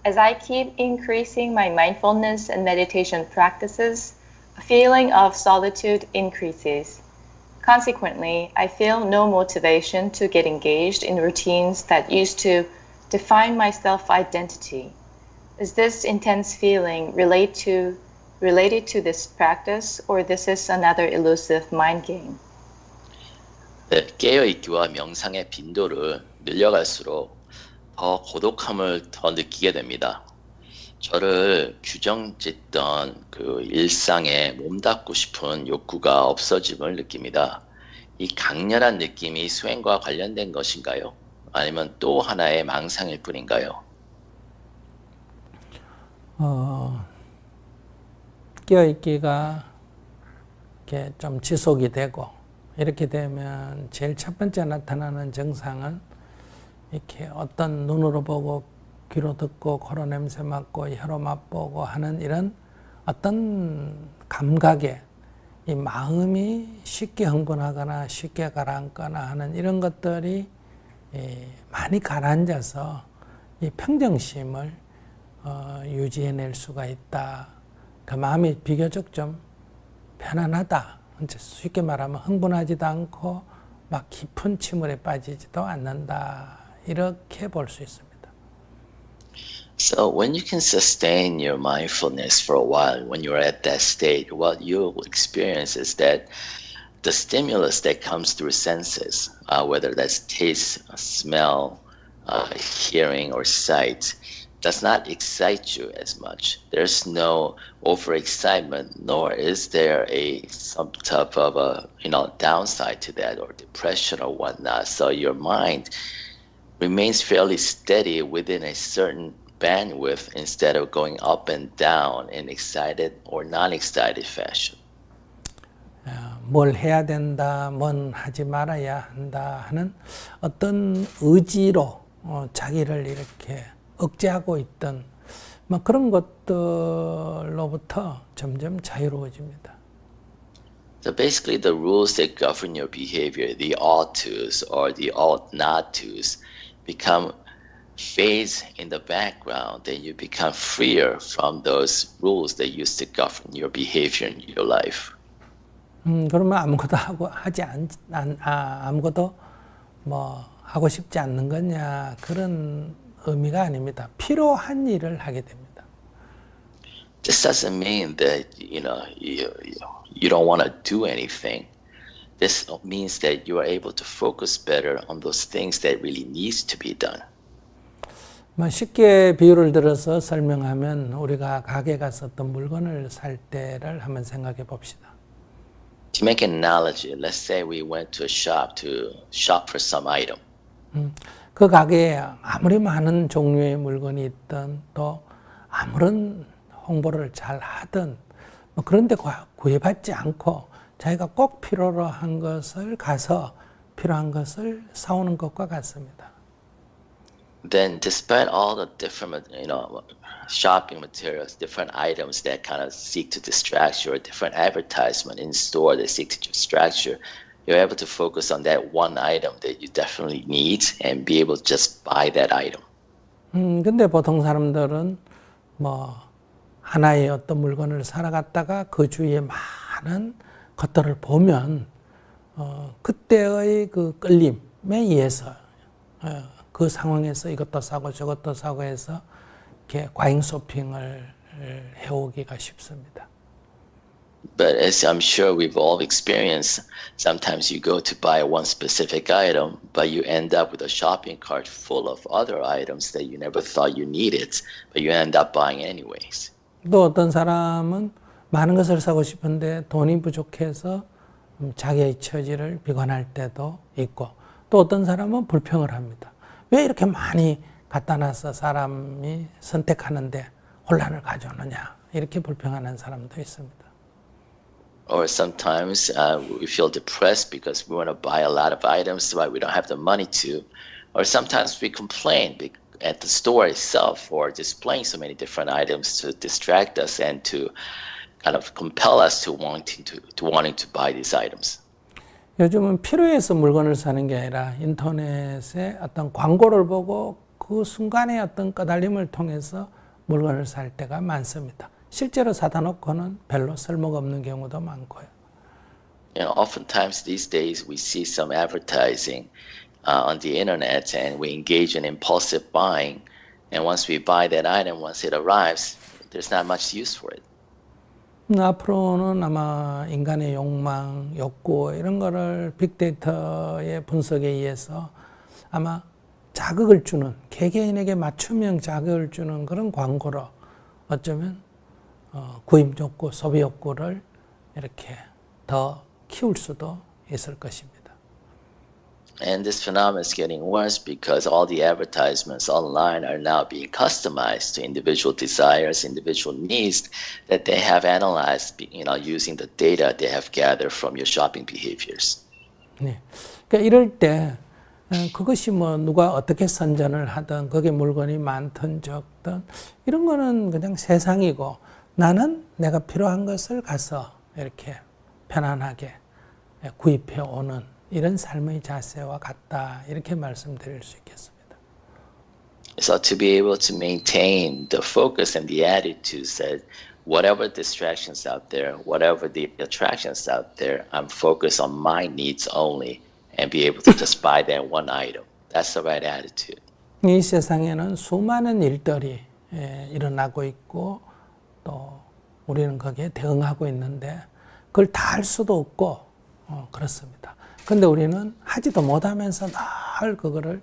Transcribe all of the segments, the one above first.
As I keep increasing my mindfulness and meditation practices, a feeling of solitude increases. Consequently, I feel no motivation to get engaged in routines that used to define my self-identity. Is this intense feeling related to this practice, or this is another elusive mind game? 네, 깨어있기와 명상의 빈도를 늘려갈수록 더 고독함을 더 느끼게 됩니다. 저를 규정짓던 그 일상에 몸담고 싶은 욕구가 없어짐을 느낍니다. 이 강렬한 느낌이 수행과 관련된 것인가요? 아니면 또 하나의 망상일 뿐인가요? 깨어있기가 이렇게 좀 지속이 되고 이렇게 되면 제일 첫 번째 나타나는 증상은 이렇게 어떤 눈으로 보고 귀로 듣고 코로 냄새 맡고 혀로 맛보고 하는 이런 어떤 감각에 이 마음이 쉽게 흥분하거나 쉽게 가라앉거나 하는 이런 것들이 많이 가라앉아서 이 평정심을 유지해낼 수가 있다. 그 마음이 비교적 좀 편안하다. 쉽게 말하면 흥분하지도 않고 막 깊은 침울에 빠지지도 않는다. 이렇게 볼 수 있습니다. So when you can sustain your mindfulness for a while, when you're at that state, what you'll experience is that the stimulus that comes through senses, whether that's taste, smell, hearing, or sight, does not excite you as much. There's no overexcitement, nor is there some type of a downside to that or depression or whatnot. So your mind remains fairly steady within a certain bandwidth instead of going up and down in excited or non-excited fashion. 뭘 해야 된다, 뭔 하지 말아야 한다 하는 어떤 의지로 자기를 이렇게 억제하고 있던 뭐 그런 것들로부터 점점 자유로워집니다. So basically the rules that govern your behavior, the ought to's or the ought not to's, become fades in the background, and you become freer from those rules that used to govern your behavior in your life. 그러면 아무것도 아무것도 뭐 하고 싶지 않는 거냐 그런 의미가 아닙니다. 필요한 일을 하게 됩니다. This doesn't mean that you don't want to do anything. This means that you are able to focus better on those things that really needs to be done. 쉽게 비유를 들어서 설명하면 우리가 가게 가서 어떤 물건을 살 때를 한번 생각해 봅시다. To make an analogy, let's say we went to a shop to shop for some item. 그 가게에 아무리 많은 종류의 물건이 있든 또 아무런 홍보를 잘 하든 그런데 구애받지 않고 자기가 꼭 필요로 한 것을 가서 필요한 것을 사오는 것과 같습니다. Then despite all the different shopping materials, different items that kind of seek to distract you, or different advertisement in store that seek to distract you, you're able to focus on that one item that you definitely need and be able to just buy that item. 근데 보통 사람들은 뭐 하나의 어떤 물건을 사러 갔다가 그 주위에 많은 것들을 보면 그때의 그 끌림에 의해서 그 상황에서 이것도 사고 저것도 사고 해서 이렇게 과잉 쇼핑을 해오기가 쉽습니다. But as I'm sure we've all experienced, sometimes you go to buy one specific item, but you end up with a shopping cart full of other items that you never thought you needed, but you end up buying anyways. 또 어떤 사람은 많은 것을 사고 싶은데 돈이 부족해서 자기의 처지를 비관할 때도 있고, 또 어떤 사람은 불평을 합니다. 왜 이렇게 많이 갖다 놔서 사람이 선택하는데 혼란을 가져오느냐, 이렇게 불평하는 사람도 있습니다. Or sometimes we feel depressed because we want to buy a lot of items but we don't have the money to. Or sometimes we complain at the store itself for displaying so many different items to distract us and to kind of compel us to wanting to buy these items. 요즘은 필요해서 물건을 사는 게 아니라 인터넷에 어떤 광고를 보고 그 순간의 어떤 꺼달림을 통해서 물건을 살 때가 많습니다. 실제로 사다 놓고는 별로 쓸모가 없는 경우도 많고요. You know, oftentimes these days we see some advertising on the internet and we engage in impulsive buying. And once we buy that item, once it arrives, there's not much use for it. 앞으로는 아마 인간의 욕망, 욕구 이런 거를 빅데이터의 분석에 의해서 아마 자극을 주는, 개개인에게 맞춤형 자극을 주는 그런 광고로 어쩌면 구입 욕구, 소비 욕구를 이렇게 더 키울 수도 있을 것입니다. And this phenomenon is getting worse because all the advertisements online are now being customized to individual desires, individual needs that they have analyzed, you know, using the data they have gathered from your shopping behaviors. 네. 그러니까 이럴 때 그것이 뭐 누가 어떻게 선전을 하든 거기에 물건이 많든 적든 이런 거는 그냥 세상이고 나는 내가 필요한 것을 가서 이렇게 편안하게 구입해 오는 이런 삶의 자세와 같다 이렇게 말씀드릴 수 있겠습니다. So to be able to maintain the focus and the attitudes that whatever distractions out there, whatever the attractions out there, I'm focused on my needs only and be able to just buy that one item. That's the right attitude. 이 세상에는 수많은 일들이 일어나고 있고 또 우리는 거기에 대응하고 있는데 그걸 다 할 수도 없고 그렇습니다. 근데 우리는 하지도 못하면서 늘 그거를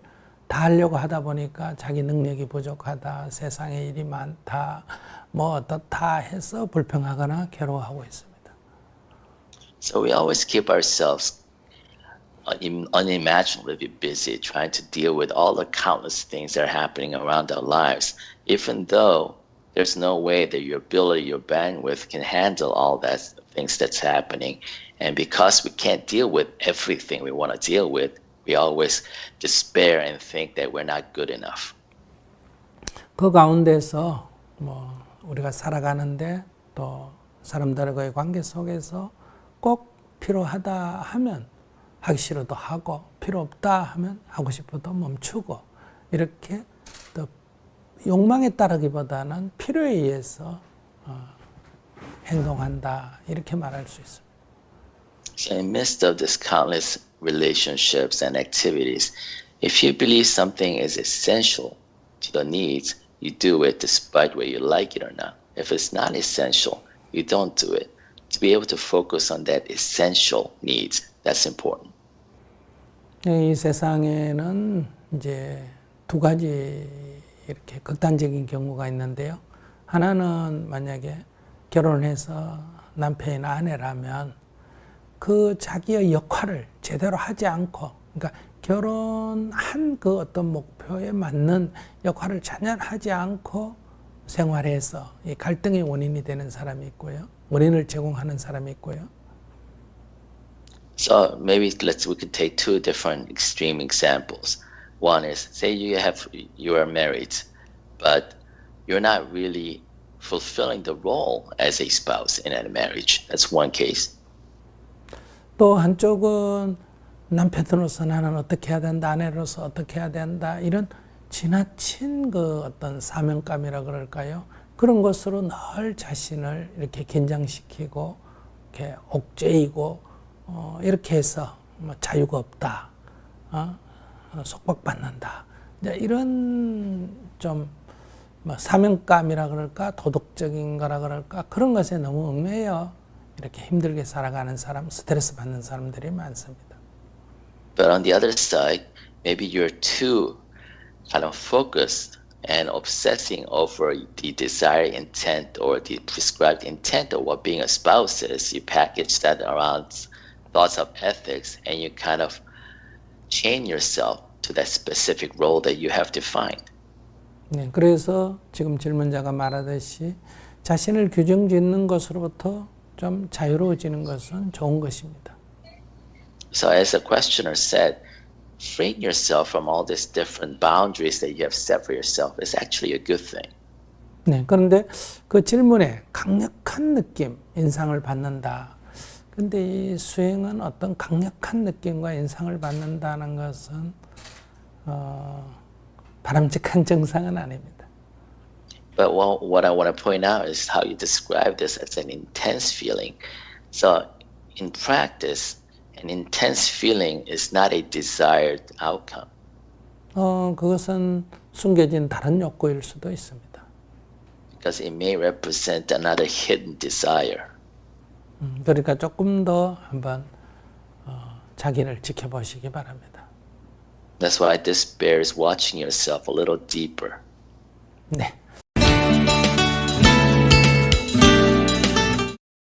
다 하려고 하다 보니까 자기 능력이 부족하다, 세상에 일이 많다, 뭐 어떻다 해서 불평하거나 괴로워하고 있습니다. So we always keep ourselves unimaginably busy trying to deal with all the countless things that are happening around our lives, even though there's no way that your ability, your bandwidth can handle all that things that's happening. And because we can't deal with everything we want to deal with, we always despair and think that we're not good enough. 그 가운데서 뭐 우리가 살아가는데 또 사람들과의 관계 속에서 꼭 필요하다 하면 하기 싫어도 하고 필요 없다 하면 하고 싶어도 멈추고 이렇게 또 욕망에 따르기보다는 필요에 의해서 행동한다 이렇게 말할 수 있습니다. So in the midst of this countless relationships and activities, if you believe something is essential to your needs, you do it despite whether you like it or not. If it's not essential, you don't do it. To be able to focus on that essential needs, that's important. 이 세상에는 이제 두 가지 이렇게 극단적인 경우가 있는데요. 하나는 만약에 결혼해서 남편이나 아내라면 그 자기의 역할을 제대로 하지 않고, 그러니까 결혼한 그 어떤 목표에 맞는 역할을 전혀 하지 않고 생활해서 이 갈등의 원인이 되는 사람이 있고요. 원인을 제공하는 사람이 있고요. So maybe we could take two different extreme examples. One is, say you are married, but you're not really fulfilling the role as a spouse in a marriage. That's one case. 또 한쪽은 남편으로서 나는 어떻게 해야 된다, 아내로서 어떻게 해야 된다, 이런 지나친 그 어떤 사명감이라 그럴까요? 그런 것으로 늘 자신을 이렇게 긴장시키고, 이렇게 옥죄이고, 이렇게 해서 뭐 자유가 없다, 속박받는다. 이런 좀 뭐 사명감이라 그럴까, 도덕적인 거라 그럴까, 그런 것에 너무 얽매여 이렇게 힘들게 살아가는 사람, 스트레스 받는 사람들이 많습니다. But on the other side, maybe you're too kind of focused and obsessing over the desired intent or the prescribed intent of what being a spouse is. You package that around thoughts of ethics and you kind of chain yourself to that specific role that you have defined. 네, 그래서 지금 질문자가 말하듯이 자신을 규정짓는 것으로부터 좀 자유로워지는 것은 좋은 것입니다. So as the questioner said, freeing yourself from all these different boundaries that you have set for yourself is actually a good thing. 네, 그런데 그 질문에 강력한 느낌, 인상을 받는다. 근데 이 수행은 어떤 강력한 느낌과 인상을 받는다는 것은 바람직한 정상은 아닙니다. But what I want to point out is how you describe this as an intense feeling. So in practice, an intense feeling is not a desired outcome. 그것은 숨겨진 다른 욕구일 수도 있습니다. Because it may represent another hidden desire. 그러니까 조금 더 한번 자기를 지켜보시기 바랍니다. That's why this bears watching yourself a little deeper. 네.